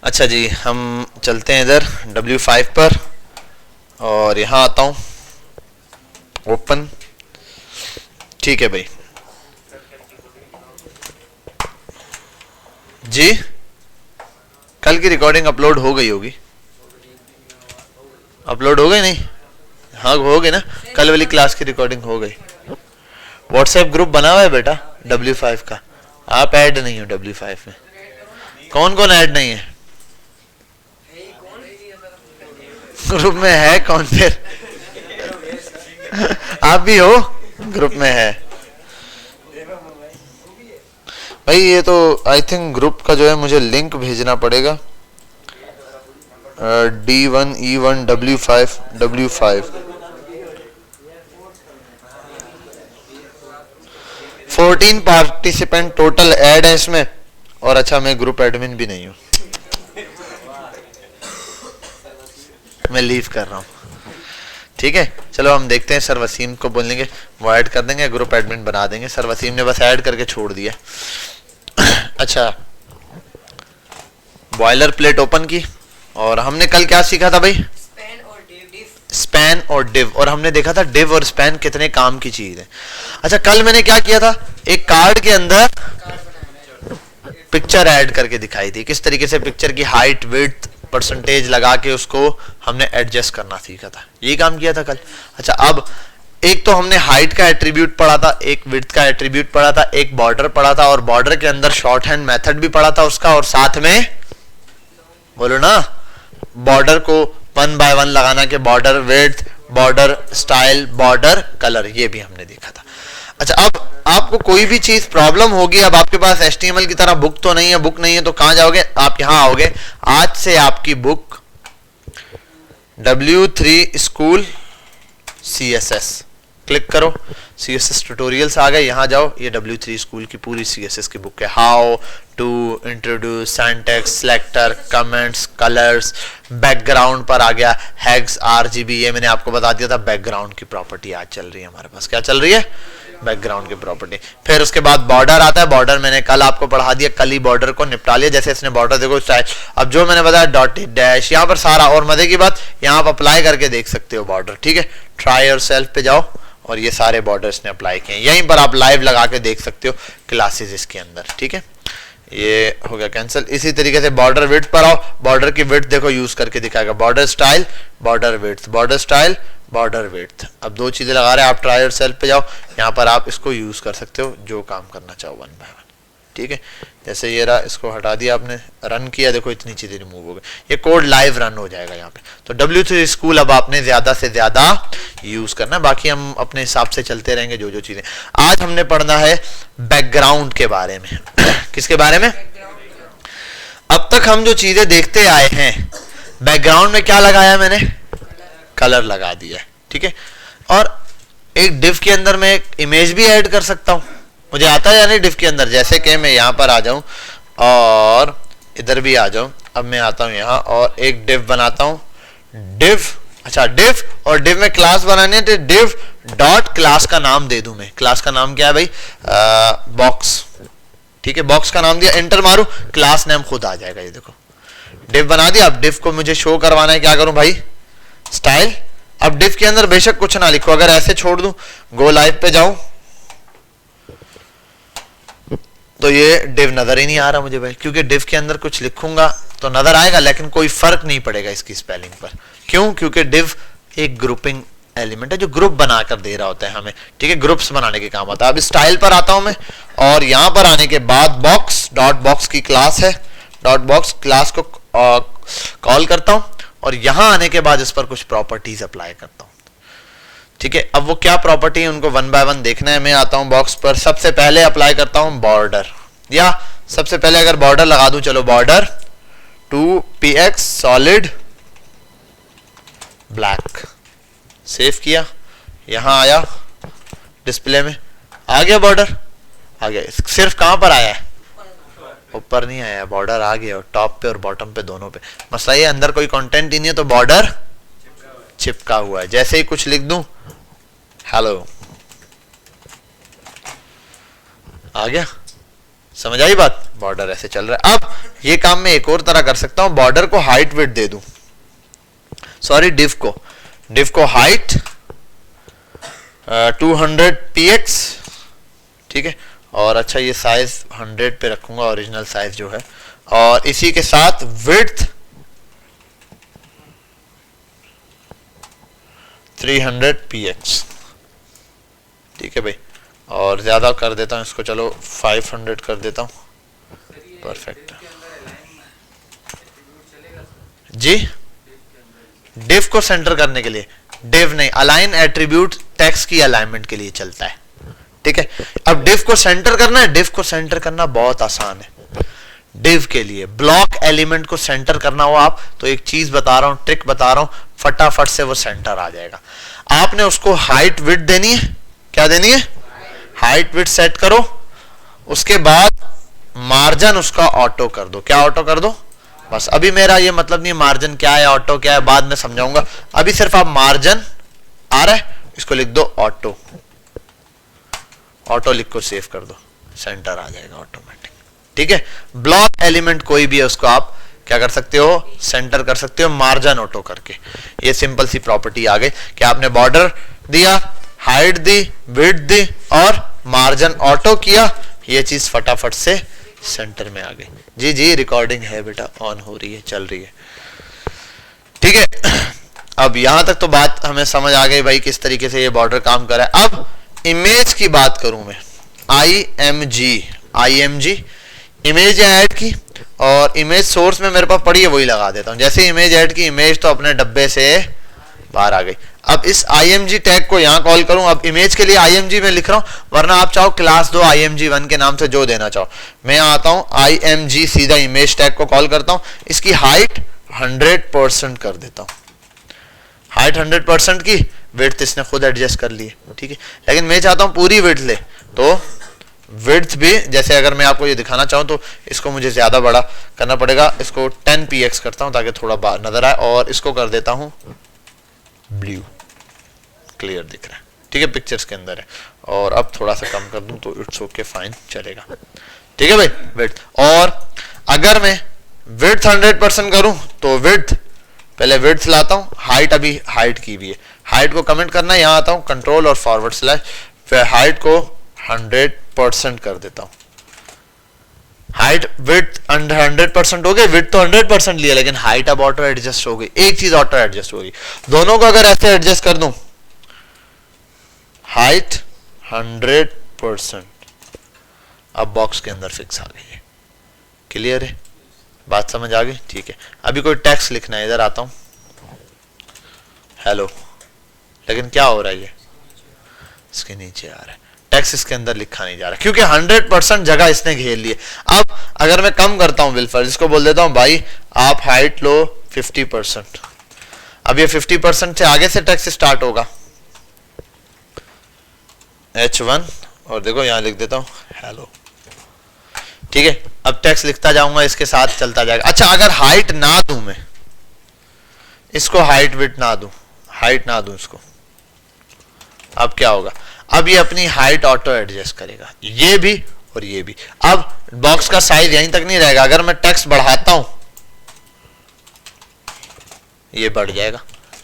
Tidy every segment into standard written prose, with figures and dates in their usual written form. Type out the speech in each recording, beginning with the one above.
अच्छा जी, हम चलते हैं इधर W5 पर और यहाँ आता हूँ, ओपन। ठीक है भाई जी, कल की रिकॉर्डिंग अपलोड हो गई होगी। अपलोड हो गई नहीं? हाँ हो गई ना, कल वाली क्लास की रिकॉर्डिंग हो गई। व्हाट्सएप ग्रुप बना हुआ है बेटा W5 का, आप ऐड नहीं हो W5 में। कौन कौन ऐड नहीं है ग्रुप में? है कौन फिर? आप भी हो ग्रुप में? है भाई, ये तो आई थिंक ग्रुप का जो है मुझे लिंक भेजना पड़ेगा। D1E1W5 14 पार्टिसिपेंट टोटल ऐड है इसमें। और अच्छा, मैं ग्रुप एडमिन भी नहीं हूं, मैं लीव कर रहा हूं। ठीक है, चलो हम देखते हैं। सर वसीम को बोलेंगे, वो ऐड कर देंगे, ग्रुप एडमिन बना देंगे। सर वसीम ने बस ऐड करके छोड़ दिया। अच्छा, बॉयलर प्लेट ओपन की और हमने कल क्या सीखा था भाई? स्पैन और डिव। और हमने देखा था डिव और स्पैन कितने काम की चीज है। अच्छा, कल मैंने क्या किया था, एक कार्ड के अंदर पिक्चर ऐड करके दिखाई थी। किस तरीके से पिक्चर की हाइट, विड्थ, परसेंटेज लगा के उसको हमने एडजस्ट करना सीखा था, ये काम किया था कल। अच्छा, अब एक तो हमने हाइट का एट्रीब्यूट पढ़ा था, एक विड्थ का एट्रीब्यूट पढ़ा था, एक बॉर्डर पढ़ा था, और बॉर्डर के अंदर शॉर्ट हैंड मेथड भी पढ़ा था उसका, और साथ में बोलो ना, बॉर्डर को 1 बाय 1 लगाना के border width, border style, border colour, ये भी हमने देखा था। अच्छा, अब आपको कोई भी चीज प्रॉब्लम होगी, अब आपके पास HTML की तरह बुक तो नहीं है, बुक नहीं है तो कहां जाओगे आप? यहां आओगे। आज से आपकी book W3 school CSS, click करो, CSS ट्यूटोरियल्स आ गए, यहां जाओ। ये W3 स्कूल की पूरी CSS की बुक है। How to introduce syntax, selector, comments, colours, background पर आ गया, हैग्स, RGB, ये मैंने आपको बता दिया था। बैकग्राउंड की प्रॉपर्टी आज चल रही है हमारे पास। क्या चल रही है? बैकग्राउंड की प्रॉपर्टी। फिर उसके बाद बॉर्डर आता है। बॉर्डर मैंने कल आपको पढ़ा दिया, कल ही बॉर्डर को निपटा लिया। जैसे इसने बॉर्डर देखो स्टाइल, अब जो मैंने बताया डॉटेड डैश, यहाँ पर सारा। और मजे की बात, यहाँ आप अप्लाई करके देख सकते हो बॉर्डर। ठीक है, ट्राई योरसेल्फ पे जाओ और ये सारे बॉर्डर्स ने अप्लाई किए। यहीं पर आप लाइव लगा के देख सकते हो क्लासेस इसके अंदर। ठीक है, ये हो गया कैंसिल। इसी तरीके से बॉर्डर विड्थ पर आओ, बॉर्डर की विड्थ देखो यूज करके दिखाएगा, border style, border width, border style, border width. अब 2 चीजें लगा रहे हैं आप। ट्राई योरसेल्फ पे जाओ, यहाँ पर आप इसको यूज कर सकते हो जो काम करना चाहो 1 बाय 1। ठीक है, जैसे ये रहा, इसको हटा दिया आपने, रन किया, देखो इतनी चीजें रिमूव हो गई। ये कोड लाइव रन हो जाएगा यहाँ पे। तो W3 स्कूल अब आपने ज्यादा से ज्यादा यूज करना, बाकी हम अपने हिसाब से चलते रहेंगे जो जो चीजें। आज हमने पढ़ना है बैकग्राउंड के बारे में। किसके बारे में? अब तक हम जो चीजें देखते आए हैं, बैकग्राउंड में क्या लगाया मैंने? कलर लगा दिया। ठीक है, और एक डिव के अंदर मैं एक इमेज भी ऐड कर सकता हूं। मुझे आता है या नहीं डिव के अंदर? जैसे कि मैं यहां पर आ जाऊं और इधर भी आ जाऊं। अब मैं आता हूं यहां और एक डिव बनाता हूं, डिव। अच्छा, डिव और डिव में क्लास बनानी है तो डिव डॉट क्लास का नाम दे दूं मैं। क्लास का नाम क्या है भाई? बॉक्स। ठीक है, बॉक्स का नाम दिया, एंटर मारू, क्लास नेम खुद आ जाएगा। ये देखो डिव बना दिया। अब डिव को मुझे शो करवाना है, क्या करूं भाई? स्टाइल। अब डिव के अंदर बेशक कुछ ना लिखो, अगर ऐसे छोड़ दूं, गो लाइव पे जाऊं तो ये डिव नजर ही नहीं आ रहा मुझे भाई, क्योंकि डिव के अंदर कुछ लिखूंगा तो नजर आएगा लेकिन कोई फर्क नहीं पड़ेगा इसकी स्पेलिंग पर। क्यों? क्योंकि डिव एक ग्रुपिंग एलिमेंट है जो ग्रुप बनाकर दे रहा होता है हमें। ठीक है, ग्रुप्स बनाने के काम आता है। अब स्टाइल पर आता हूं मैं और यहां पर आने के बाद बॉक्स, डॉट बॉक्स की क्लास है, डॉट बॉक्स क्लास को कॉल करता हूं और यहां आने के बाद इस पर कुछ प्रॉपर्टीज अप्लाई करता हूं। ठीक है, अब वो क्या प्रॉपर्टी है उनको 1 बाय 1 देखना है। मैं आता हूं बॉक्स पर, सबसे पहले अप्लाई करता हूं बॉर्डर, या सबसे पहले अगर बॉर्डर लगा दूं, चलो border 2px solid black, save किया, यहां आया, डिस्प्ले में आ गया, बॉर्डर आ गया। सिर्फ कहां पर आया है? ऊपर नहीं आया, बॉर्डर आ गया, टॉप पे और बॉटम पे दोनों पे। मसला ये अंदर कोई कंटेंट ही नहीं है तो बॉर्डर चिपका हुआ है। जैसे ही कुछ लिख दूं, हेलो, आ गया, समझ आई बात? बॉर्डर ऐसे चल रहा है। अब ये काम मैं एक और तरह कर सकता हूं, बॉर्डर को हाइट विड्थ दे दूं, सॉरी डिव को हाइट 200 px, ठीक है, और अच्छा ये साइज 100 पे रखूंगा, ओरिजिनल साइज जो है, और इसी के साथ विड्थ 300 px, ठीक है भाई, और ज्यादा कर देता हूं इसको, चलो 500 कर देता हूं, परफेक्ट। जी डिव को सेंटर करने के लिए, डिव नहीं, अलाइन एट्रीब्यूट टेक्स्ट की अलाइनमेंट के लिए चलता है, ठीक है। अब डिव को सेंटर करना है, डिव को सेंटर करना बहुत आसान है। डिव के लिए ब्लॉक एलिमेंट को सेंटर करना हो आप, तो एक चीज बता रहा हूं, ट्रिक बता रहा हूं, फटाफट से वो सेंटर आ जाएगा। आपने उसको हाइट विड्थ देनी है, क्या देनी है? हाइट विड्थ सेट करो, उसके बाद मार्जिन उसका ऑटो कर दो। क्या ऑटो कर दो? बस अभी मेरा ये मतलब नहीं मार्जिन क्या है, ऑटो क्या है, बाद में समझाऊंगा। अभी सिर्फ आप मार्जिन आ रहा है, इसको लिख दो ऑटो, ऑटो लिख को सेव कर दो, सेंटर आ जाएगा ऑटोमेटिक, ठीक है। ब्लॉक एलिमेंट कोई भी है उसको आप क्या कर सकते हो? सेंटर कर सकते हो मार्जिन ऑटो करके। ये सिंपल सी प्रॉपर्टी आ गई कि आपने बॉर्डर दिया, हाइट दी, विड्थ दी और मार्जिन ऑटो किया, ये चीज फटाफट से सेंटर में आ गई। जी जी रिकॉर्डिंग है बेटा, ऑन हो रही है, चल रही है, ठीक है। अब यहां तक तो बात हमें समझ आ गई भाई किस तरीके से ये बॉर्डर काम कर रहा है। अब इमेज की बात करूं मैं, IMG इमेज ऐड की, और इमेज सोर्स में मेरे पास पड़ी है वही लगा देता हूं। जैसे इमेज ऐड की, इमेज तो अपने डब्बे से बाहर आ गई। अब इस IMG टैग को यहां कॉल करूं, अब इमेज के लिए IMG में लिख रहा हूं, वरना आप चाहो क्लास दो IMG1 के नाम से जो देना चाहो। मैं आता हूं IMG, सीधा इमेज टैग को कॉल करता हूं, इसकी हाइट 100% कर देता हूं, हाइट 100% की, विड्थ इसने खुद एडजस्ट कर ली है, ठीक है। लेकिन मैं चाहता हूं पूरी विड्थ ले, तो विड्थ भी जैसे अगर मैं आपको ये दिखाना चाहूं तो इसको मुझे ज्यादा बड़ा करना पड़ेगा, इसको 10 px करता हूं ताकि थोड़ा बाहर नजर आए, और इसको कर देता हूं ब्लू, क्लियर दिख रहा है, ठीक है, पिक्चर्स के अंदर है। और अब थोड़ा सा कम कर दूं तो इट्स ओके, फाइन चलेगा, ठीक है भाई। विड्थ, और अगर मैं विड्थ 100% करूं तो विड्थ, पहले विड्थ लाता हूं, हाइट अभी हाइट की भी है, हाइट को कमेंट करना है, यहां आता हूं कंट्रोल और फॉरवर्ड स्लैश, फिर हाइट को 100% कर देता हूं। हाइट विड्थ 100% हो गई, विड्थ तो 100% लिया, लेकिन हाइट अब ऑटो एडजस्ट हो गई, एक चीज ऑटो एडजस्ट हो गई। दोनों को अगर ऐसे एडजस्ट कर दूं, हाइट 100%, अब बॉक्स के अंदर फिक्स आ गई है, क्लियर है, बात समझ आ गई, ठीक है। अभी कोई टेक्स्ट लिखना है, इधर आता हूं, हेलो, लेकिन क्या हो रहा है, ये इसके नीचे आ रहा है, टेक्स्ट इसके अंदर लिखा नहीं जा रहा, क्योंकि 100% जगह इसने घेर ली है। अब अगर मैं कम करता हूं बिलफर्ज, इसको बोल देता हूं भाई आप हाइट लो 50%, अब ये 50% से आगे से टेक्स्ट स्टार्ट होगा, H1, और देखो यहां लिख देता हूं हेलो, ठीक है। अब टेक्स्ट लिखता जाऊंगा, इसके साथ चलता जाएगा। अच्छा अगर हाइट ना दूं मैं इसको, हाइट विड्थ ना दूं, हाइट ना दूं इसको, अब क्या होगा? अब ये अपनी हाइट ऑटो एडजस्ट करेगा, ये भी और ये भी। अब बॉक्स का साइज यहीं तक नहीं रहेगा, अगर मैं टेक्स्ट बढ़ाता हूं ये बढ़ जाएगा।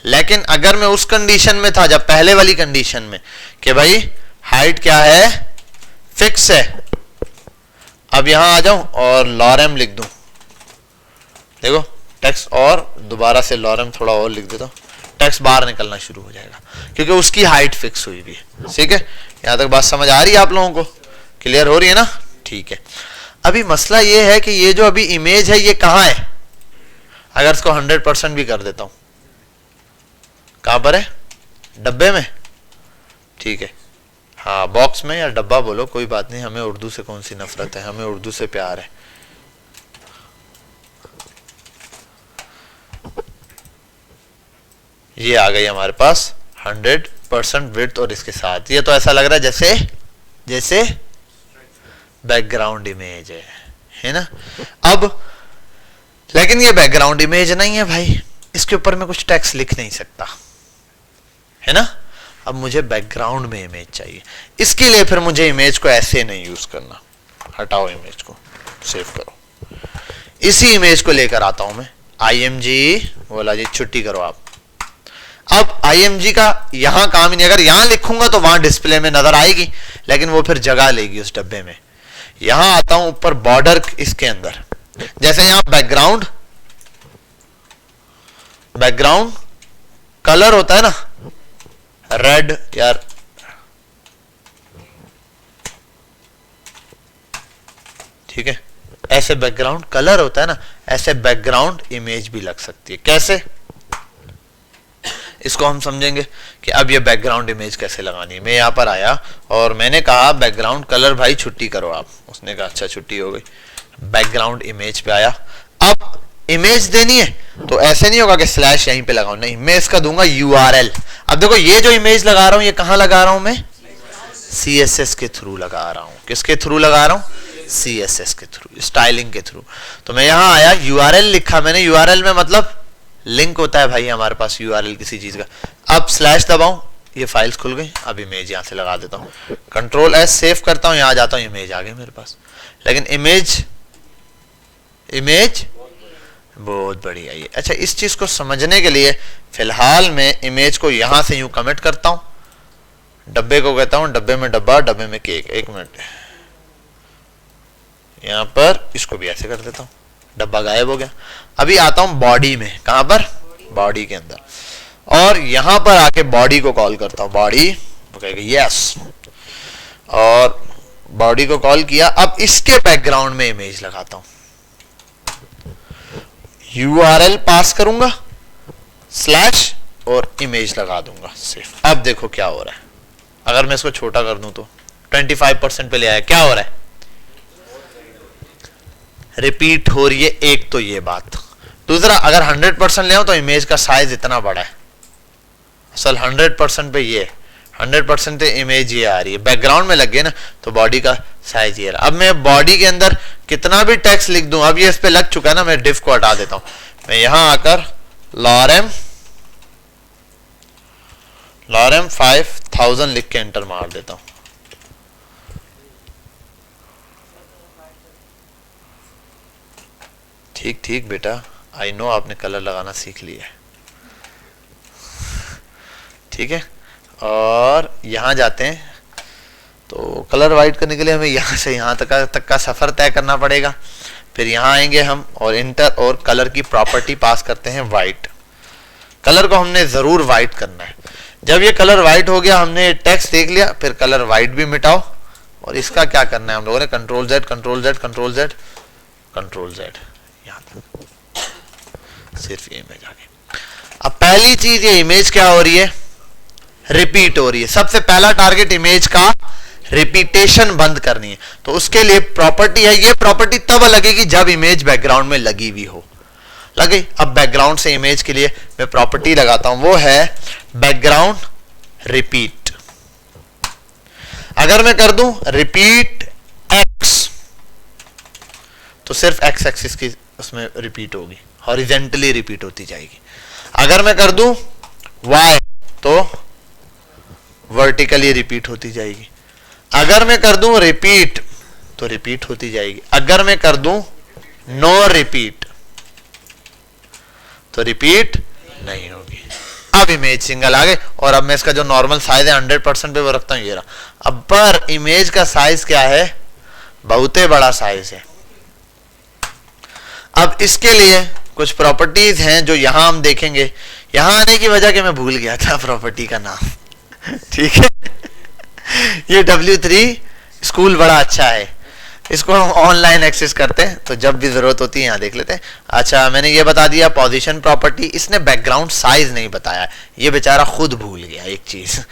लेकिन अगर मैं उस कंडीशन में था, जब पहले वाली कंडीशन में कि भाई हाइट क्या है, फिक्स है, अब यहां आ जाऊं और लॉरेम लिख दूं, देखो टेक्स्ट, और दोबारा से लॉरेम थोड़ा और लिख देता हूं, टेक्स्ट बाहर निकलना शुरू हो जाएगा, क्योंकि उसकी हाइट फिक्स हुई भी है, ठीक है। यहां तक बात समझ आ रही है आप लोगों को, क्लियर हो रही है ना, ठीक है। अभी मसला ये है कि ये जो अभी इमेज है ये कहां है, अगर इसको 100% भी कर देता हूं, कहां पर है? डब्बे में, ठीक है, हाँ बॉक्स में या डब्बा बोलो, कोई बात नहीं, हमें उर्दू से कौन सी नफरत है, हमें उर्दू से प्यार है। ये आ गई हमारे पास 100% विड्थ, और इसके साथ ये तो ऐसा लग रहा है जैसे जैसे बैकग्राउंड इमेज है ना। अब लेकिन ये बैकग्राउंड इमेज नहीं है भाई, इसके ऊपर मैं कुछ टेक्स्ट लिख नहीं सकता, है ना। अब मुझे बैकग्राउंड में इमेज चाहिए, इसके लिए फिर मुझे इमेज को ऐसे नहीं यूज करना, हटाओ इमेज को, सेव करो। इसी इमेज को लेकर आता हूं मैं, IMG बोला जी छुट्टी करो आप। अब IMG का यहां काम ही नहीं, अगर यहां लिखूंगा तो वहां डिस्प्ले में नजर आएगी, लेकिन वो फिर जगह लेगी उस डब्बे में। यहां आता हूं ऊपर बॉर्डर इसके अंदर, जैसे यहां बैकग्राउंड कलर होता है ना, रेड यार, ठीक है, ऐसे बैकग्राउंड कलर होता है ना, ऐसे बैकग्राउंड इमेज भी लग सकती है। कैसे, इसको हम समझेंगे कि अब ये बैकग्राउंड इमेज कैसे लगानी है। मैं यहां पर आया और मैंने कहा बैकग्राउंड कलर भाई छुट्टी करो आप, उसने कहा अच्छा छुट्टी हो गई। बैकग्राउंड इमेज पे आया, अब इमेज देनी है तो ऐसे नहीं होगा कि स्लैश यहीं पे लगाऊं, नहीं, मैं इसका दूंगा URL। अब देखो ये जो इमेज लगा रहा हूं ये कहां लगा रहा हूं मैं, CSS के थ्रू लगा रहा हूं। किसके थ्रू लगा रहा हूं, CSS के थ्रू, स्टाइलिंग के थ्रू। तो मैं यहां आया, URL लिखा मैंने, URL में मतलब लिंक होता है भाई हमारे पास URL किसी चीज का। अब स्लैश दबाऊं, ये फाइल्स खुल गई। अब इमेज यहां से लगा देता हूं, Ctrl+S सेव करता हूं, यहां जाता हूं, इमेज आ गई मेरे पास। लेकिन इमेज बहुत बढ़िया है। अच्छा, इस चीज को समझने के लिए फिलहाल मैं इमेज को यहां से यूं कमिट करता हूं, डब्बे को कहता हूं डब्बे में डब्बा, डब्बे में केक। एक मिनट, यहां पर इसको भी ऐसे कर देता हूं, डब्बा गायब हो गया। अभी आता हूं बॉडी में, कहां पर, बॉडी के अंदर, और यहां पर आके बॉडी को कॉल करता हूं, बॉडी, वो कहेगा यस, और बॉडी को कॉल किया। अब इसके बैकग्राउंड में इमेज लगाता हूं, URL पास करूंगा, स्लैश और इमेज लगा दूंगा, सेव। अब देखो क्या हो रहा है, अगर मैं इसको छोटा कर दूं तो 25% पे ले आया, क्या हो रहा है, रिपीट हो रही है। एक तो ये बात, दूसरा अगर 100% ले आओ तो इमेज का साइज इतना बड़ा है, असल 100% पे ये, 100% पे इमेज ये आ रही है, बैकग्राउंड में लग गए ना तो बॉडी का साइज ये रहा। अब मैं बॉडी के अंदर कितना भी टेक्स्ट लिख दूं, अब ये इस पे लग चुका है ना, मैं डिफ को हटा देता हूं। मैं यहां आकर लॉरेम 5000 लिख के एंटर मार देता हूं। ठीक ठीक बेटा, आई नो आपने कलर लगाना सीख लिया है, ठीक है। और यहां जाते हैं तो कलर वाइट करने के लिए हमें यहां से यहां तक का सफर तय करना पड़ेगा। फिर यहां आएंगे हम और इंटर और कलर की प्रॉपर्टी पास करते हैं वाइट। कलर को हमने जरूर वाइट करना है। जब ये कलर वाइट हो गया, हमने टेक्स्ट देख लिया, फिर कलर वाइट भी मिटाओ। और इसका क्या करना है हम लोगों ने, Ctrl+Z Ctrl+Z Ctrl+Z Ctrl+Z, यहां तक सिर्फ ये इमेज आ गई। अब पहली चीज, ये इमेज क्या हो रही है, रिपीट हो रही है। सबसे पहला टारगेट इमेज का रिपीटेशन बंद करनी है, तो उसके लिए प्रॉपर्टी है। ये प्रॉपर्टी तब लगेगी जब इमेज बैकग्राउंड में लगी हुई हो। लगे, अब बैकग्राउंड से इमेज के लिए मैं प्रॉपर्टी लगाता हूं, वो है बैकग्राउंड रिपीट। अगर मैं कर दूं रिपीट x, तो सिर्फ x एक्सिस की उसमें रिपीट होगी, हॉरिजेंटली रिपीट होती जाएगी। अगर मैं कर दूं y, तो वर्टिकली रिपीट होती जाएगी। अगर मैं कर दूं रिपीट, तो रिपीट होती जाएगी। अगर मैं कर दूं नो रिपीट, तो रिपीट नहीं होगी। अब इमेज सिंगल आ गए, और अब मैं इसका जो नॉर्मल साइज है 100% पे वो रखता हूं, ये रहा। अब पर इमेज का साइज क्या है, बहुत बड़ा साइज है। अब इसके लिए कुछ प्रॉपर्टीज हैं जो यहां हम देखेंगे। यहां आने की वजह कि मैं भूल गया था प्रॉपर्टी का नाम, ठीक है। ये W3 स्कूल बड़ा अच्छा है, इसको हम ऑनलाइन एक्सेस करते हैं, तो जब भी जरूरत होती है यहाँ देख लेते हैं। अच्छा, मैंने ये बता दिया पोजीशन प्रॉपर्टी, इसने बैकग्राउंड साइज नहीं बताया, ये बेचारा खुद भूल गया एक चीज,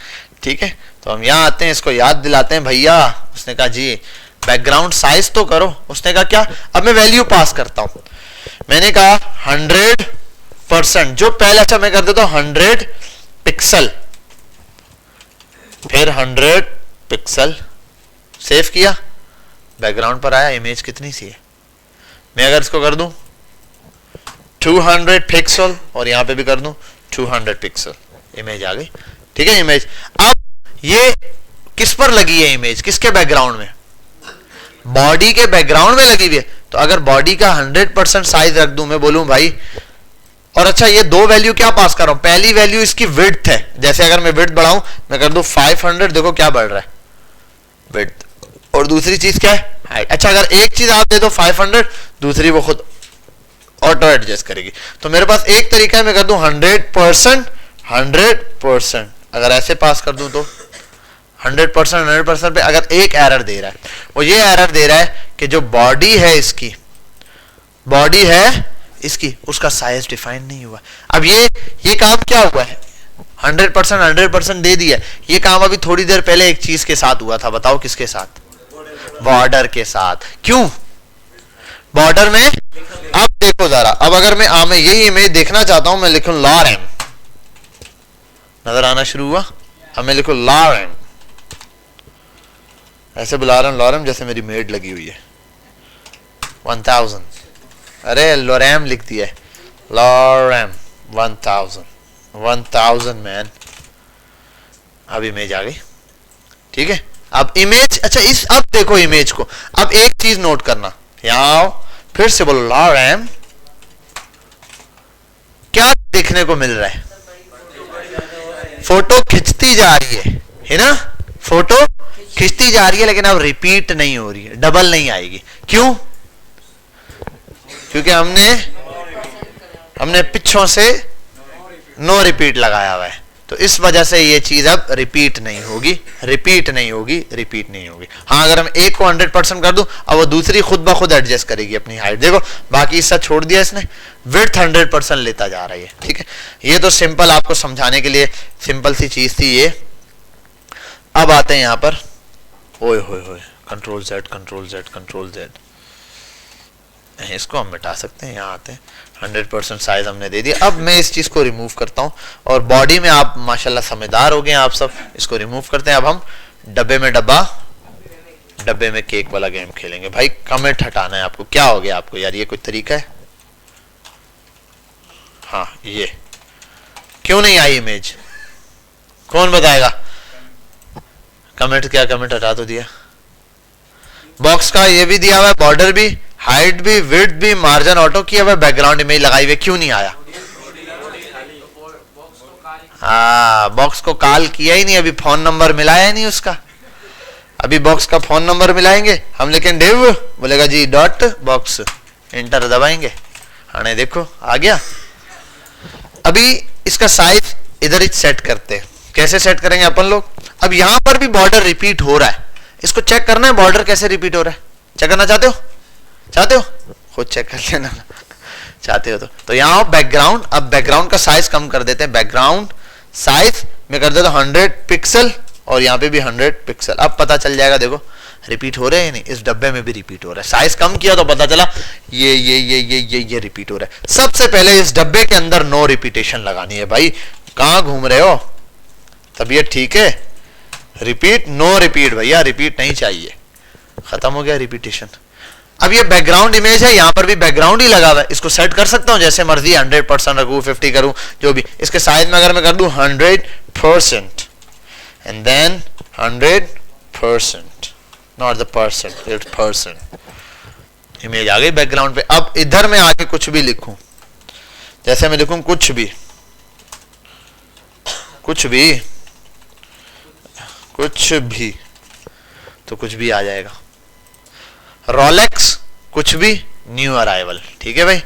ठीक है। तो हम यहाँ आते हैं, इसको याद दिलाते हैं, भैया उसने कहा जी बैकग्राउंड साइज तो करो। उसने कहा क्या, अब मैं वैल्यू पास करता हूं। मैंने कहा 100%, जो पहले, अच्छा मैं कर देता हूं 100 पिक्सल, फिर 100 पिक्सल, सेव किया, बैकग्राउंड पर आया, इमेज कितनी सी है। मैं अगर इसको कर दूं 200 पिक्सल और यहां पे भी कर दूं 200 पिक्सल, इमेज आ गई, ठीक है। इमेज अब ये किस पर लगी है, इमेज किसके बैकग्राउंड में, बॉडी के बैकग्राउंड में लगी हुई है। तो अगर बॉडी का 100% साइज रख दूं, मैं बोलूं भाई, और अच्छा ये दो वैल्यू क्या पास कर रहा हूं, पहली वैल्यू इसकी विड्थ है, जैसे अगर मैं विड्थ बढ़ाऊं, मैं कर दूं 500, देखो क्या बढ़ रहा है विड्थ, और दूसरी चीज क्या है हाइट। अच्छा अगर एक चीज आप दे दो 500, दूसरी वो खुद ऑटो एडजस्ट करेगी। तो मेरे पास एक तरीका है, मैं कर दूं 100%, 100%, अगर ऐसे पास कर दूं तो 100% पे अगर एक एरर दे रहा है, वो ये एरर दे रहा है कि जो बॉडी है इसकी, बॉडी है इसकी, उसका साइज डिफाइन नहीं हुआ। अब ये काम क्या हुआ है, 100% दे दिया। ये काम अभी थोड़ी देर पहले एक चीज के साथ हुआ था, बताओ किसके साथ, बॉर्डर के साथ। क्यों बॉर्डर में, अब देखो जरा, अब अगर मैं यही इमेज देखना चाहता हूं, मैं लिखूं लॉरेम, नजर आना शुरू हुआ, अब मैं लिखूं लॉरेम, ऐसे बुला रहा हूं लॉरेम जैसे मेरी मेड लगी हुई है, 1000, अरे लोरेम लिख दिया, लॉरेम 1000 मैन। अब इमेज आ गई, ठीक है। अब इमेज, अच्छा अब देखो इमेज को, अब एक चीज नोट करना, यहां आओ, फिर से बोलो लॉरेम, क्या देखने को मिल रहा है, फोटो खिंचती जा रही है ना, फोटो खिंचती जा रही है, लेकिन अब रिपीट नहीं हो रही है, डबल नहीं आएगी। क्यों, क्योंकि हमने पिछों से नो रिपीट लगाया हुआ है, तो इस वजह से ये चीज अब रिपीट नहीं होगी, रिपीट नहीं होगी, रिपीट नहीं होगी। हाँ अगर हम एक को 100% कर दूं, अब वो दूसरी खुद ब खुद एडजस्ट करेगी अपनी हाइट, देखो बाकी हिस्सा छोड़ दिया इसने, विड्थ 100% लेता जा रही है, ठीक है। ये तो सिंपल आपको समझाने के लिए सिंपल सी चीज थी ये। अब आते हैं यहां पर, ओए होए होए, control Z, control Z, control Z, इसको हम मिटा सकते हैं, यहाँ आते हैं, 100% साइज हमने दे दिया। अब मैं इस चीज को रिमूव करता हूं, और बॉडी में आप माशाल्लाह समझदार हो गए आप सब, इसको रिमूव करते हैं। अब हम डब्बे में डब्बा, डब्बे में केक वाला गेम खेलेंगे। भाई कमेंट हटाना है आपको, क्या हो गया आपको यार, ये कोई तरीका है, हाँ ये क्यों नहीं आई इमेज, कौन बताएगा, कमेंट, क्या कमेंट हटा तो दिया, बॉक्स का ये भी दिया हुआ है, बॉर्डर भी, हाइट भी, विड्थ भी, मार्जिन ऑटो किया हुआ, बैकग्राउंड इमेज लगाई हुई, क्यों नहीं आया, हाँ बॉक्स को कॉल किया ही नहीं, अभी फोन नंबर मिलाया ही नहीं उसका, अभी बॉक्स का फोन नंबर मिलाएंगे हम, लेकिन डिव बोलेगा जी डॉट बॉक्स, एंटर दबाएंगे, हाँ देखो आ गया। अभी इसका साइज इधर ही सेट करते हैं, कैसे सेट करेंगे अपन लोग, अब यहां पर भी बॉर्डर रिपीट हो रहा है, इसको चेक करना है बॉर्डर कैसे रिपीट हो रहा है, चेक करना चाहते हो, चाहते हो खुद चेक कर लेना चाहते हो तो यहां बैकग्राउंड, अब बैकग्राउंड का साइज कम कर देते हैं, बैकग्राउंड साइज में कर देता हूं 100 पिक्सल, और यहां पे भी 100 पिक्सल, अब पता चल जाएगा, देखो रिपीट हो रहे हैं नहीं, इस डब्बे में भी रिपीट हो रहा है, साइज कम किया तो पता चला ये रिपीट हो रहा है। सबसे पहले इस डब्बे के अंदर नो रिपीटेशन लगानी है, भाई कहां घूम रहे हो, तबीयत ठीक है, रिपीट, नो रिपीट भैया, रिपीट नहीं चाहिए, खत्म हो गया रिपीटेशन। अब ये बैकग्राउंड इमेज है, यहां पर भी बैकग्राउंड ही लगा हुआ है, इसको सेट कर सकता हूं जैसे मर्जी, 100% रखूं, 50 करूं, जो भी, इसके साइज में अगर मैं कर दूं 100% and then 100%, not the percent, it's percent, image आ गई बैकग्राउंड पे। अब इधर में आके कुछ भी लिखूं, जैसे मैं लिखूं कुछ भी, कुछ भी, कुछ भी, तो कुछ भी आ जाएगा, रोलेक्स कुछ भी, न्यू अराइवल, ठीक है भाई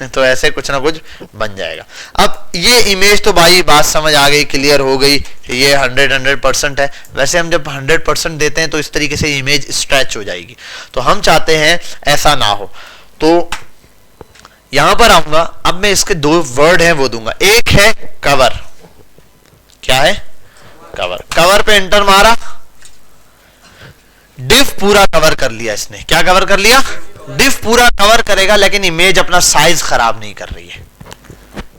तो ऐसे कुछ ना कुछ बन जाएगा। अब ये इमेज तो भाई बात समझ आ गई, क्लियर हो गई, ये 100% है। वैसे हम जब 100% देते हैं तो इस तरीके से इमेज स्ट्रेच हो जाएगी, तो हम चाहते हैं ऐसा ना हो, तो यहां पर आऊंगा, अब मैं इसके दो वर्ड हैं वो दूंगा, एक है कवर, क्या है कवर, कवर पे एंटर मारा, डिव पूरा कवर कर लिया इसने, क्या कवर कर लिया, डिव पूरा कवर करेगा, लेकिन इमेज अपना साइज खराब नहीं कर रही है,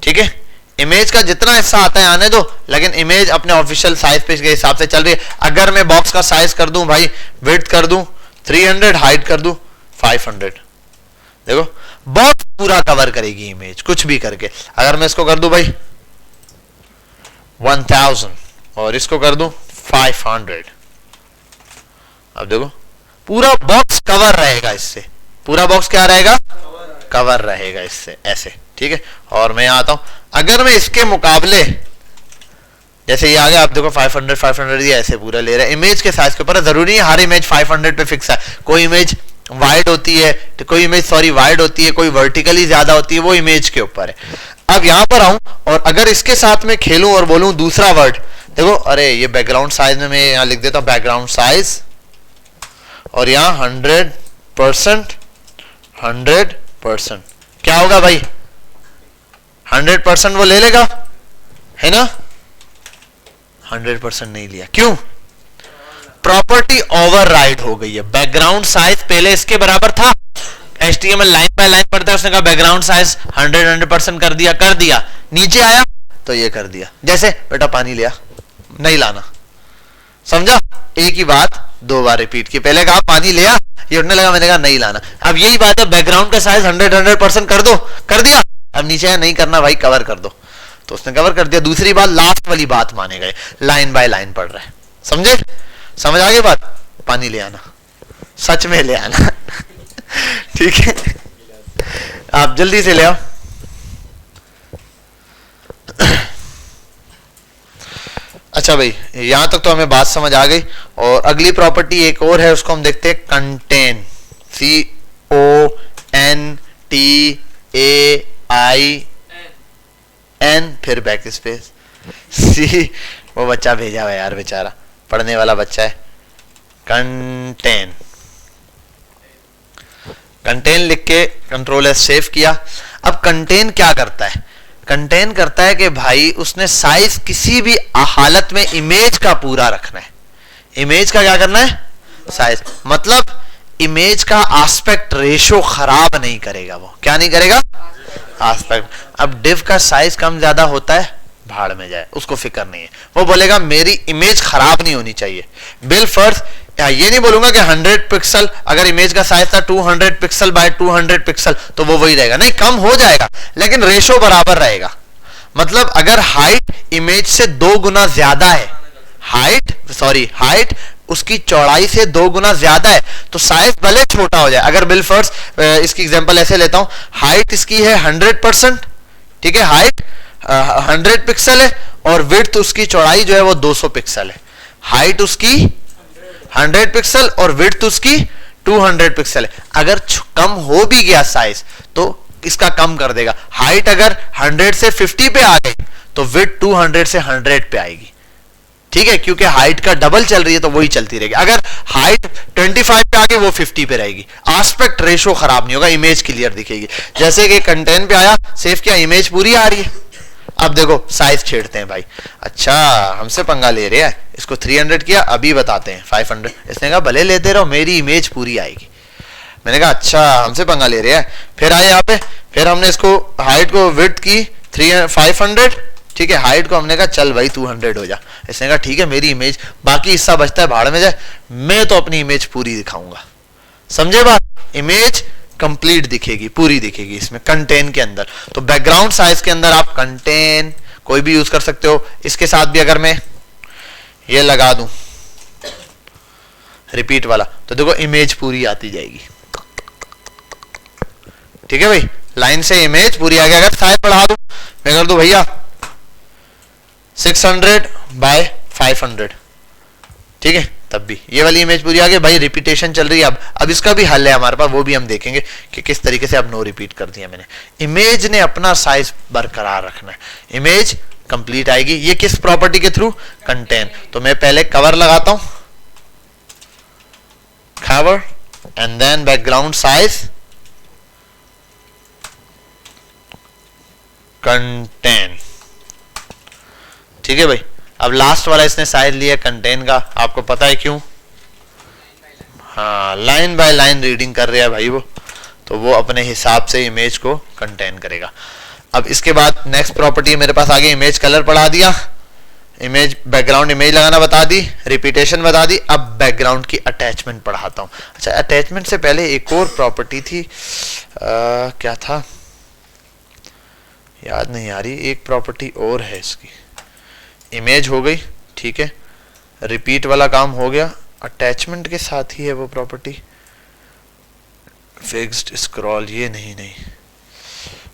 ठीक है, इमेज का जितना हिस्सा आता है आने दो, लेकिन इमेज अपने ऑफिशियल साइज पे के हिसाब से चल रही है। अगर मैं बॉक्स का साइज कर दूं भाई, विड्थ कर दूं 300, हाइट कर दूं 500, देखो बॉक्स पूरा कवर करेगी इमेज, कुछ भी करके। अगर मैं इसको कर दूं भाई 1000 और इसको कर दूं 500, अब देखो पूरा बॉक्स कवर रहेगा इससे, पूरा बॉक्स क्या रहेगा, कवर रहेगा इससे, ऐसे, ठीक है। और मैं आता हूं, अगर मैं इसके मुकाबले जैसे ये आ गया, आप देखो 500 500 ये ऐसे पूरा ले रहा है, इमेज के साइज के ऊपर, जरूरी है हर इमेज 500 पे फिक्स है, कोई इमेज वाइड होती है तो कोई इमेज सॉरी वाइड होती है, कोई वर्टिकली ज्यादा होती है, वो इमेज के ऊपर है। अब यहां पर आऊं और अगर इसके साथ में खेलूं और बोलूं दूसरा वर्ड, देखो अरे ये बैकग्राउंड साइज में मैं यहां लिख देता हूं बैकग्राउंड साइज, और यहां 100% 100%, क्या होगा भाई 100% वो ले लेगा, है ना। 100% नहीं लिया, क्यों, प्रॉपर्टी ओवरराइड हो गई है। बैकग्राउंड साइज पहले इसके बराबर था, HTML लाइन बाय लाइन पढ़ता है, उसने कहा बैकग्राउंड साइज 100% कर दिया, नीचे आया तो ये कर दिया, जैसे बेटा पानी लिया, नहीं लाना, समझा, एक ही बात दो बार रिपीट की, पहले कहा पानी लिया, ये उठने लगा, मैंने कहा नहीं लाना। अब यही बात है, बैकग्राउंड का साइज 100% कर दो, कर दिया, अब नीचे आया नहीं करना भाई कवर कर दो, तो उसने कवर कर दिया। दूसरी बात, लास्ट वाली बात माने गए, लाइन बाय लाइन पढ़ रहे हैं, समझे, समझ आ गई बात, पानी ले आना, सच में ले आना ठीक है, आप जल्दी से ले आओ अच्छा भाई, यहां तक तो हमें बात समझ आ गई। और अगली प्रॉपर्टी एक और है, उसको हम देखते हैं, कंटेन, CONTAIN, फिर बैक स्पेस सी, वो बच्चा भेजा हुआ यार, बेचारा पढ़ने वाला बच्चा है। कंटेन, कंटेन लिख के कंट्रोल एस सेव किया। अब कंटेन क्या करता है, कंटेन करता है कि भाई उसने साइज किसी भी हालत में इमेज का पूरा रखना है, इमेज का क्या करना है, साइज, मतलब इमेज का आस्पेक्ट रेशो खराब नहीं करेगा, वो क्या नहीं करेगा, आस्पेक्ट। अब डिव का साइज कम ज्यादा होता है, भाड़ में जाए, उसको फिक्र नहीं है, वो बोलेगा मेरी इमेज खराब नहीं होनी चाहिए। बिल फर्ज ये नहीं बोलूंगा कि 100 पिक्सल, अगर इमेज का साइज था 200 पिक्सल बाय 200 पिक्सल तो वो वही रहेगा, नहीं कम हो जाएगा लेकिन रेशो बराबर रहेगा। मतलब अगर हाइट इमेज से 2 गुना ज्यादा है, हाइट उसकी चौड़ाई से 2 गुना ज्यादा है तो साइज भले छोटा हो जाए। अगर बिल फर्ज इसकी एग्जांपल ऐसे लेता हूं, हाइट इसकी है 100%, ठीक है, हाइट 100 पिक्सल है और विड्थ उसकी चौड़ाई जो है वो 200 पिक्सल है, हाइट उसकी 100 पिक्सल और विड्थ उसकी 200 पिक्सल है। अगर कम हो भी गया साइज तो इसका कम कर देगा, हाइट अगर 100 से 50 पे आ गई तो विड्थ 200 से 100 पे आएगी, ठीक है, क्योंकि हाइट का डबल चल रही है तो वही चलती रहेगी। अगर हाइट 25 पे आ गई वो 50 पे रहेगी, आस्पेक्ट रेशो खराब नहीं होगा, इमेज क्लियर दिखेगी। जैसे कि कंटेंट पे आया, सेव किया, इमेज पूरी आ रही है। अब देखो साइज छेड़ते हैं भाई, अच्छा हमसे पंगा ले रहे हैं, इसको 300 किया, अभी बताते हैं 500, इसने कहा भले लेते रहो मेरी इमेज पूरी आएगी। मैंने कहा अच्छा हमसे पंगा ले रहे हैं, फिर आए यहाँ पे, फिर हमने इसको हाइट को विड्थ की 500, ठीक है, हाइट को हमने कहा चल भाई 200 हो जा, इसने कहा ठीक है मेरी इमेज, बाकी हिस्सा बचता है भाड़ में जाए, मैं तो अपनी इमेज पूरी दिखाऊंगा। समझे बात, इमेज कंप्लीट दिखेगी, पूरी दिखेगी इसमें कंटेन के अंदर। तो बैकग्राउंड साइज के अंदर आप कंटेन कोई भी यूज कर सकते हो। इसके साथ भी अगर मैं ये लगा दूं रिपीट वाला तो देखो इमेज पूरी आती जाएगी, ठीक है भाई, लाइन से इमेज पूरी आ गई। अगर साइज बढ़ा दूं, मैं कर दूं भैया 600 बाय 500, ठीक है, तब भी ये वाली इमेज पूरी आ गई भाई। रिपीटेशन चल रही है, अब इसका भी हल है हमारे पास, वो भी हम देखेंगे कि किस तरीके से अब नो रिपीट कर दिया मैंने। इमेज ने अपना साइज बरकरार रखना है, इमेज कंप्लीट आएगी। ये किस प्रॉपर्टी के थ्रू, कंटेन। तो मैं पहले कवर लगाता हूं, cover and then background size contain, ठीक है भाई। अब लास्ट वाला इसने साइज लिया कंटेन का, आपको पता है क्यों, हाँ लाइन बाय लाइन रीडिंग कर रहा है भाई वो, तो वो अपने हिसाब से इमेज को कंटेन करेगा। अब इसके बाद नेक्स्ट प्रॉपर्टी मेरे पास आगे इमेज कलर पढ़ा दिया, इमेज बैकग्राउंड इमेज लगाना बता दी, रिपीटेशन बता दी। अब बैकग्राउंड की अटैचमेंट पढ़ाता हूं। अच्छा अटैचमेंट से पहले एक और प्रॉपर्टी थी, क्या था याद नहीं आ रही, एक प्रॉपर्टी और है इसकी। इमेज हो गई, ठीक है, रिपीट वाला काम हो गया। अटैचमेंट के साथ ही है वो प्रॉपर्टी, फिक्स्ड स्क्रॉल, ये नहीं,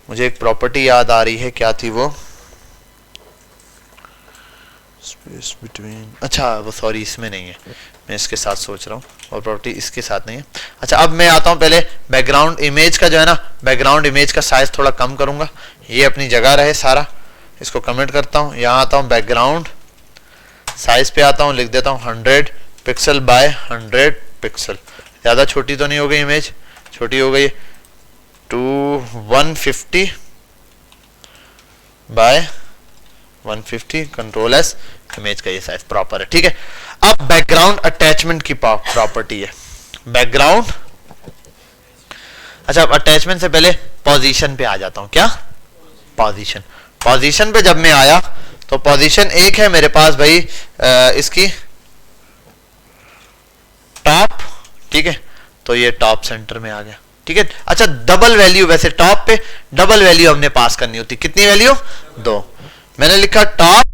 मुझे एक प्रॉपर्टी याद आ रही है, क्या थी वो, स्पेस बिटवीन, अच्छा वो सॉरी इसमें नहीं है, मैं इसके साथ सोच रहा हूँ, और प्रॉपर्टी इसके साथ नहीं है। अच्छा अब मैं आता हूँ पहले बैकग्राउंड इमेज का जो है ना, बैकग्राउंड इमेज का साइज थोड़ा कम करूंगा, ये अपनी जगह रहे सारा, इसको कमेंट करता हूँ, यहाँ आता हूँ बैकग्राउंड साइज पे आता हूँ, लिख देता हूँ 100 पिक्सल बाय 100 पिक्सल, ज़्यादा छोटी तो नहीं हो गई इमेज, छोटी हो गई 150 बाय 150, कंट्रोल एस, इमेज का ये साइज प्रॉपर है, ठीक है। अब बैकग्राउंड अटैचमेंट की प्रॉपर्टी है बैकग्राउंड, अच्छा अब अटैचमेंट से पहले पोजीशन पे आ जाता हूं, क्या पोजीशन, पोजीशन पे जब मैं आया तो पोजीशन एक है मेरे पास भाई इसकी टॉप, ठीक है, तो ये टॉप सेंटर में आ गया, ठीक है। अच्छा डबल वैल्यू, वैसे टॉप पे डबल वैल्यू हमने पास करनी होती, कितनी वैल्यू, 2, मैंने लिखा टॉप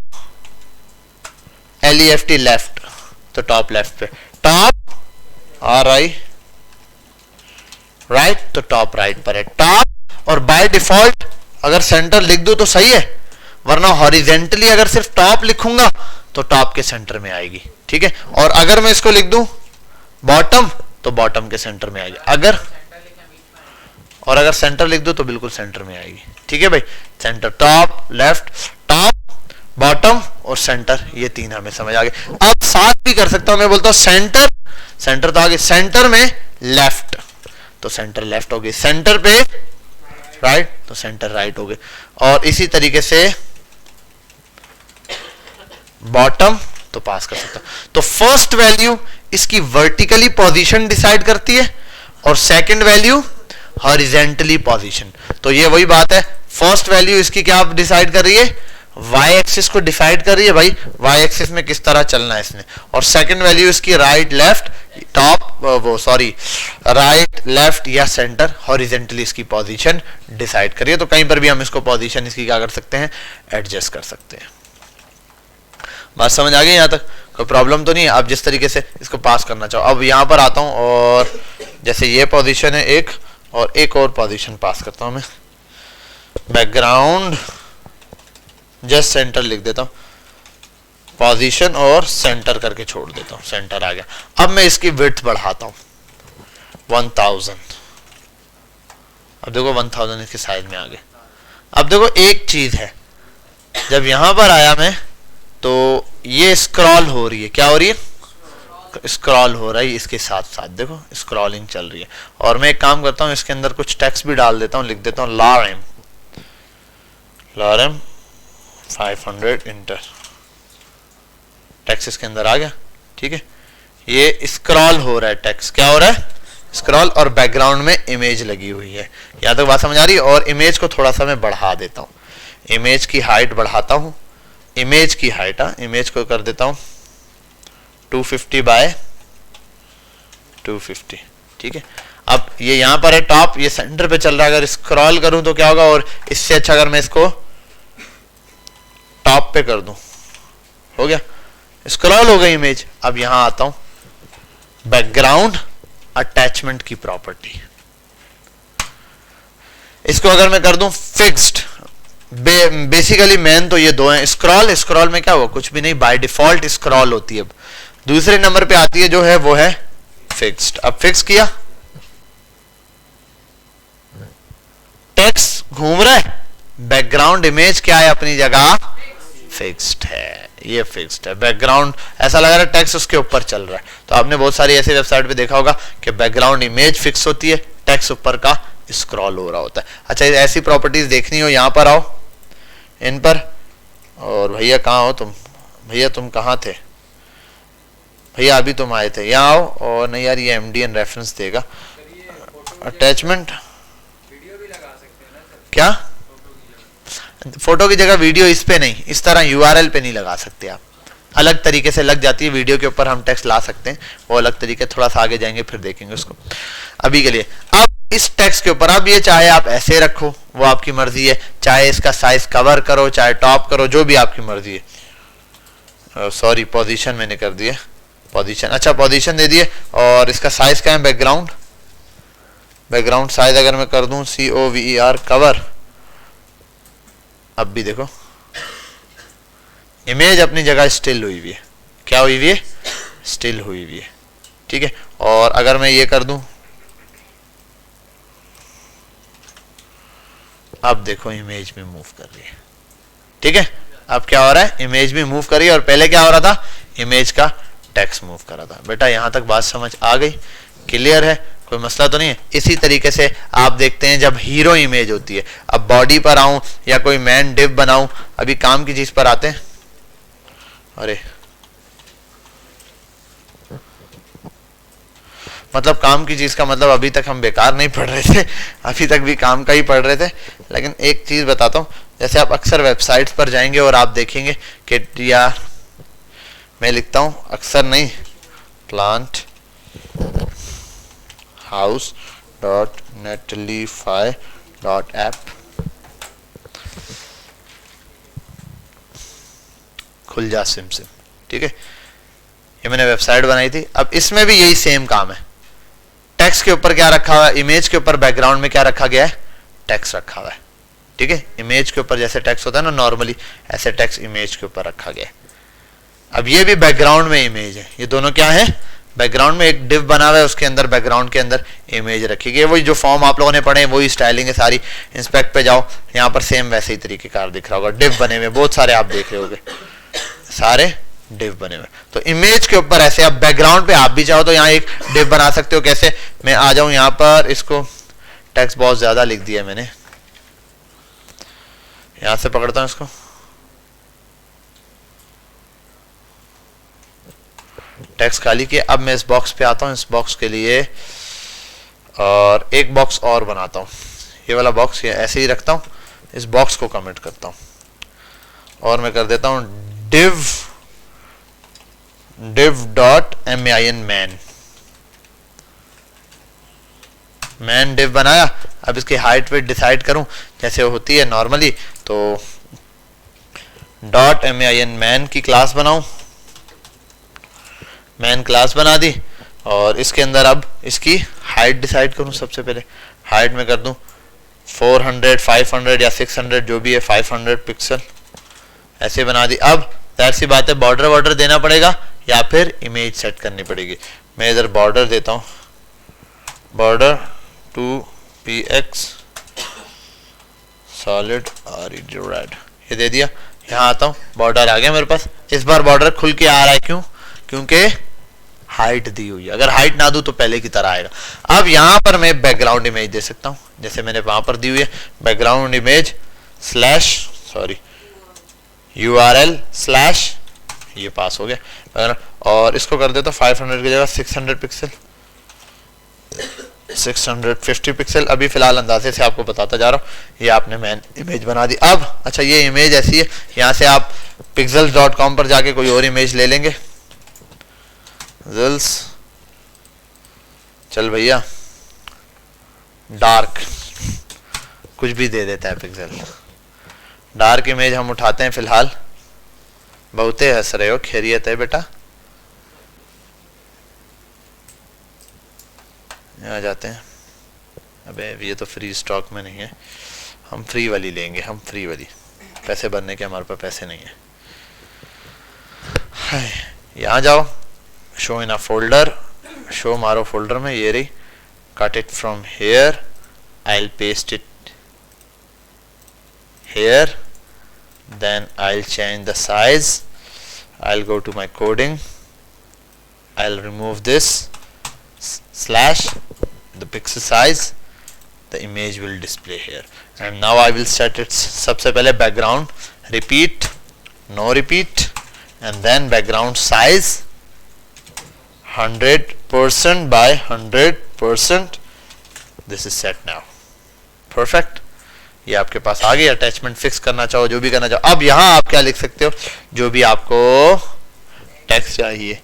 LEFT लेफ्ट, तो टॉप लेफ्ट पे, टॉप RI राइट, तो टॉप राइट पर है टॉप, और बाय डिफॉल्ट अगर सेंटर लिख दूं तो सही है, वरना हॉरिजेंटली अगर सिर्फ टॉप लिखूंगा तो टॉप के सेंटर में आएगी, ठीक है। और अगर मैं इसको लिख दूं बॉटम तो बॉटम के सेंटर में आएगी, अगर सेंटर लिख दूं तो बिल्कुल सेंटर में आएगी, ठीक है भाई। Centre, top left, top bottom और सेंटर, ये 3 हमें समझ आ गए। अब साथ भी कर सकता हूं, मैं बोलता हूं सेंटर, सेंटर तो आगे, सेंटर में लेफ्ट तो सेंटर लेफ्ट हो गई, सेंटर पे राइट तो सेंटर राइट हो गए, और इसी तरीके से बॉटम तो पास कर सकता हूं। तो फर्स्ट वैल्यू इसकी वर्टिकली पोजीशन डिसाइड करती है और सेकंड वैल्यू हॉरिजेंटली पोजीशन, तो ये वही बात है, फर्स्ट वैल्यू इसकी क्या डिसाइड कर रही है, वाई एक्सिस को डिसाइड कर रही है भाई, वाई एक्सिस में किस तरह चलना है इसने, और सेकंड वैल्यू इसकी राइट लेफ्ट टॉप वो सॉरी राइट लेफ्ट या सेंटर, हॉरिजेंटली इसकी पोजीशन डिसाइड करिए। तो कहीं पर भी हम इसको पोजीशन इसकी क्या कर सकते हैं, एडजस्ट कर सकते हैं। बात समझ आ गई, यहाँ तक कोई प्रॉब्लम तो नहीं है। आप जिस तरीके से इसको पास करना चाहो, अब यहाँ पर आता हूँ और जैसे ये पोजीशन है एक, और एक और पोजीशन पास करता हूँ मैं, बैकग्राउंड जस्ट सेंटर लिख देता हूं, पोजीशन और सेंटर करके छोड़ देता हूं, सेंटर आ गया। अब मैं इसकी विड्थ बढ़ाता हूं 1000, अब देखो 1000 इसके साइज में आ गए। अब देखो एक चीज है, जब यहां पर आया मैं तो ये स्क्रॉल हो रही है, क्या हो रही है, स्क्रॉल हो रहा है, इसके साथ साथ देखो स्क्रॉलिंग चल रही है। और मैं एक काम करता हूं, इसके अंदर कुछ टेक्स्ट भी डाल देता हूं, लिख देता हूं लॉरेम 500 इंटर, टेक्स्ट इसके अंदर आ गया, ठीक है। ये स्क्रॉल हो रहा है, टेक्स्ट क्या हो रहा है, स्क्रॉल, और बैकग्राउंड में इमेज लगी हुई है। यहाँ तक बात समझ आ रही है। और इमेज को थोड़ा सा मैं बढ़ा देता हूँ, इमेज की हाइट बढ़ाता हूँ, इमेज की हाइट, इमेज को कर देता हूँ 250 बाय 250, ठीक है। अब ये यहाँ पर है टॉप, ये सेंटर पे चल रहा है, अगर स्क्रॉल करूं तो क्या होगा, और इससे अच्छा अगर मैं इसको टॉप पे कर दूं, हो गया, स्क्रॉल हो गई इमेज। अब यहां आता हूं, बैकग्राउंड अटैचमेंट की प्रॉपर्टी, इसको अगर मैं कर दूं फिक्स्ड, बेसिकली मेन तो ये दो हैं, स्क्रॉल में क्या हुआ, कुछ भी नहीं, बाय डिफॉल्ट स्क्रॉल होती है। अब दूसरे नंबर पे आती है जो है वो है फिक्स्ड। अब फिक्स किया, टेक्स्ट घूम रहा है, बैकग्राउंड इमेज क्या है, अपनी जगह फिक्स्ड है, ये फिक्स्ड है। बैकग्राउंड ऐसा लग रहा है टेक्स्ट उसके ऊपर चल रहा है। तो आपने बहुत सारी ऐसी वेबसाइट पे देखा होगा कि बैकग्राउंड इमेज फिक्स होती है, टेक्स्ट ऊपर का स्क्रॉल हो रहा होता है। अच्छा, ऐसी प्रॉपर्टीज देखनी हो, यहां पर आओ इन पर, और भैया कहाँ हो तुम, भैया तुम कहाँ थे, भैया अभी तुम आए थे, यहाँ आओ। और नहीं यार, ये MDN रेफरेंस देगा, अटैचमेंट क्या, फोटो की जगह वीडियो इस पे नहीं, इस तरह URL पे नहीं लगा सकते आप, अलग तरीके से लग जाती है। वीडियो के ऊपर हम टेक्स्ट ला सकते हैं, वो अलग तरीके, थोड़ा सा आगे जाएंगे फिर देखेंगे उसको। अभी के लिए अब इस टेक्स्ट के ऊपर, अब ये चाहे आप ऐसे रखो, वो आपकी मर्जी है, चाहे इसका साइज कवर करो, चाहे टॉप करो, जो भी आपकी मर्जी है। सॉरी, पोजीशन मैंने कर दिया, पोजीशन, अच्छा पोजीशन दे दिए। और इसका साइज क्या है, बैकग्राउंड, बैकग्राउंड साइज अगर मैं कर दूं COVER कवर, अब भी देखो इमेज अपनी जगह स्टिल हुई हुई है, क्या हुई हुई है, स्टिल हुई हुई है, ठीक है। और अगर मैं ये कर दूं, अब देखो इमेज में मूव कर रही है, ठीक है। अब क्या हो रहा है, इमेज भी मूव कर रही है, और पहले क्या हो रहा था, इमेज का टेक्स्ट मूव कर रहा था। बेटा यहां तक बात समझ आ गई, क्लियर है, कोई मसला तो नहीं है। इसी तरीके से आप देखते हैं जब हीरो इमेज होती है, अब बॉडी पर आऊं या कोई मैन डिव बनाऊं, अभी काम की चीज पर आते हैं। अरे मतलब काम की चीज का मतलब अभी तक हम बेकार नहीं पढ़ रहे थे, अभी तक भी काम का ही पढ़ रहे थे। लेकिन एक चीज बताता हूं, जैसे आप अक्सर वेबसाइट्स पर जाएंगे और आप देखेंगे कि यार मैं लिखता हूं, अक्सर नहीं, plant house dot नेटलीफाई dot app, खुल जा सिम, ठीक है। ये मैंने वेबसाइट बनाई थी। अब इसमें भी यही सेम काम है, टेक्स्ट के ऊपर क्या रखा हुआ है, इमेज के ऊपर बैकग्राउंड में क्या रखा गया है, टेक्स्ट रखा हुआ है, ठीक है। इमेज के ऊपर जैसे टेक्स्ट होता है ना नॉर्मली, ऐसे टेक्स्ट इमेज के ऊपर रखा गया है। अब ये भी बैकग्राउंड में इमेज है, ये दोनों क्या है, बैकग्राउंड में एक डिव बना हुआ है, उसके अंदर बैकग्राउंड के अंदर इमेज रखी गई है। वही जो फॉर्म आप लोगों ने पढ़े हैं वही स्टाइलिंग है सारी। इंस्पेक्ट पे जाओ, यहाँ पर सेम वैसे ही तरीके का दिख रहा होगा, डिव बने हुए बहुत सारे आप देख रहे होगे, सारे डिव बने हुए। तो इमेज के ऊपर ऐसे, अब बैकग्राउंड पे आप भी चाहो तो यहाँ एक डिव बना सकते हो। कैसे, मैं आ जाऊं यहाँ पर, इसको टेक्स्ट बहुत ज्यादा लिख दिया मैंने, यहां से पकड़ता हूं इसको, टेक्स्ट खाली किया। अब मैं इस बॉक्स पे आता हूं, इस बॉक्स के लिए और एक बॉक्स और बनाता हूं, ये वाला बॉक्स ये ऐसे ही रखता हूं, इस बॉक्स को कमेंट करता हूं और मैं कर देता हूं div dot min man div बनाया। अब इसकी हाइट वेट डिसाइड करूं जैसे होती है नॉर्मली, तो डॉट min मैन की क्लास बनाऊं, मैन क्लास बना दी और इसके अंदर अब इसकी हाइट डिसाइड करूं। सबसे पहले हाइट में कर दूं 400, 500 या 600 जो भी है, 500 पिक्सल ऐसे बना दी। अब जाहिर सी बात है बॉर्डर देना पड़ेगा या फिर इमेज सेट करनी पड़ेगी। मैं इधर बॉर्डर देता हूं, बॉर्डर 2px सॉलिड रेड, ये दे दिया। यहाँ आता हूँ, बॉर्डर आ गया मेरे पास। इस बार बॉर्डर खुल के आ रहा है, क्यों, क्योंकि हाइट दी हुई है। अगर हाइट ना दूं तो पहले की तरह आएगा। अब यहाँ पर मैं बैकग्राउंड इमेज दे सकता हूँ, जैसे मैंने वहां पर दी हुई है, बैकग्राउंड इमेज URL स्लैश, ये पास हो गया। और इसको कर देता 500 की जगह 600 पिक्सल, 650 पिक्सल। अभी फिलहाल अंदाजे से आपको बताता जा रहा हूँ। ये आपने मैन इमेज बना दी। अब अच्छा ये इमेज ऐसी है, यहाँ से आप pixels.com पर जाके कोई और इमेज ले लेंगे। पिक्सेल्स, चल भैया डार्क कुछ भी दे देता है पिक्सल, डार्क इमेज हम उठाते हैं फिलहाल। बहुते हंस रहे हो, खैरियत है बेटा? यहाँ जाते हैं। अबे ये तो फ्री स्टॉक में नहीं है, हम फ्री वाली लेंगे, हम फ्री वाली, पैसे भरने के हमारे पास पैसे नहीं है। यहाँ जाओ, show in a folder, show मारो फोल्डर में, ये रही, cut it from here, I will paste it here, then I'll change the size, I'll go to my coding, I'll remove this slash the pixel size, the image will display here, and now I will set its सबसे पहले background, repeat, no repeat, and then background size 100% by 100%. This is set now, perfect. ये आपके पास आ गई। Attachment fix करना चाहो, जो भी करना चाहो। अब यहाँ आप क्या लिख सकते हो, जो भी आपको टेक्स्ट चाहिए,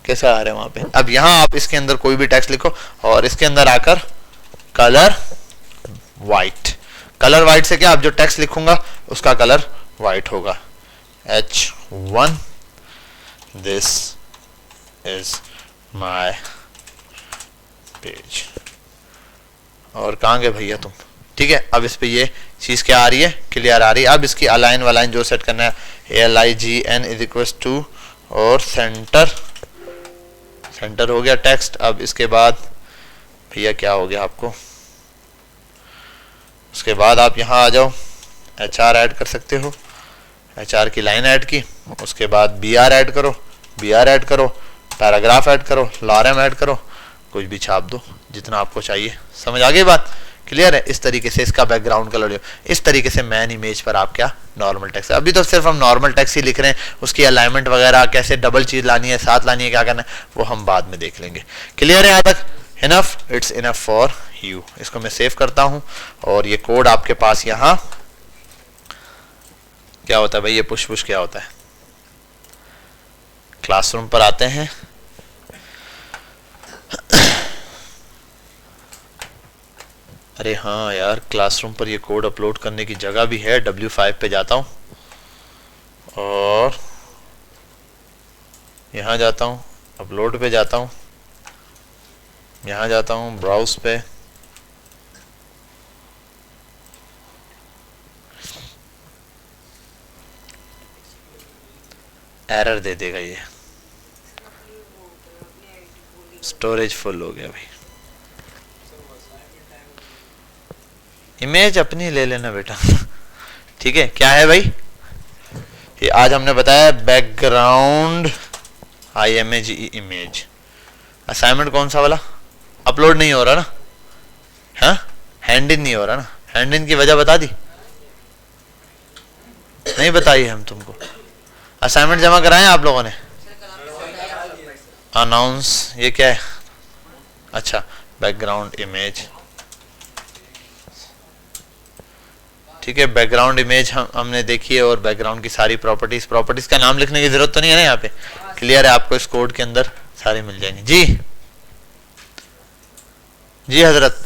कैसा आ रहा है वहां पे। अब यहाँ आप इसके अंदर कोई भी टेक्स्ट लिखो और इसके अंदर आकर कलर वाइट, कलर वाइट से क्या, अब जो टेक्स्ट लिखूंगा उसका कलर वाइट होगा। H1 this is my page. और कहाँ गए भैया तुम? ठीक है, अब इस पे ये चीज क्या आ रही है, क्लियर आ रही है। अब इसकी अलाइन वालाइन जो सेट करना है, ALIGN इज इक्वल टू और सेंटर, सेंटर हो गया टेक्स्ट। अब इसके बाद भैया क्या हो गया आपको, उसके बाद आप यहाँ आ जाओ, HR ऐड कर सकते हो, HR की लाइन ऐड की, उसके बाद BR ऐड करो, BR ऐड करो, पैराग्राफ ऐड करो, लॉरम ऐड करो, कुछ भी छाप दो जितना आपको चाहिए। समझ आ गई बात, क्लियर है? इस तरीके से इसका बैकग्राउंड कलर हो, इस तरीके से मैन इमेज पर आप क्या नॉर्मल टेक्स्ट। अभी तो सिर्फ हम नॉर्मल टेक्स्ट ही लिख रहे हैं, उसकी अलाइनमेंट वगैरह कैसे डबल चीज लानी है, साथ लानी है, क्या करना है वो हम बाद में देख लेंगे। क्लियर है यहाँ तक? Enough, it's enough for you. इसको मैं सेव करता हूँ और ये कोड आपके पास यहाँ क्या होता है भाई, ये पुश क्या होता है। क्लासरूम पर आते हैं, अरे हाँ यार, क्लासरूम पर ये कोड अपलोड करने की जगह भी है। W5 पे जाता हूँ और यहाँ जाता हूँ, अपलोड पे जाता हूँ, यहाँ जाता हूँ ब्राउज पे, एरर दे देगा ये, स्टोरेज फुल हो गया भाई। इमेज अपनी ले लेना बेटा। ठीक है, क्या है भाई ये आज हमने बताया बैकग्राउंड IMG इमेज। असाइनमेंट कौन सा वाला? अपलोड नहीं हो रहा ना, हाँ हैंड इन नहीं हो रहा ना। हैंड इन की वजह बता दी? नहीं बताई हम तुमको। असाइनमेंट जमा कराए आप लोगों ने? अनाउंस, ये क्या है? अच्छा, बैकग्राउंड इमेज। ठीक है, बैकग्राउंड इमेज हमने देखी है और बैकग्राउंड की सारी प्रॉपर्टीज का नाम लिखने की जरूरत तो नहीं है ना यहाँ पे, क्लियर है? आपको इस कोड के अंदर सारे मिल जाएंगे। जी जी हजरत,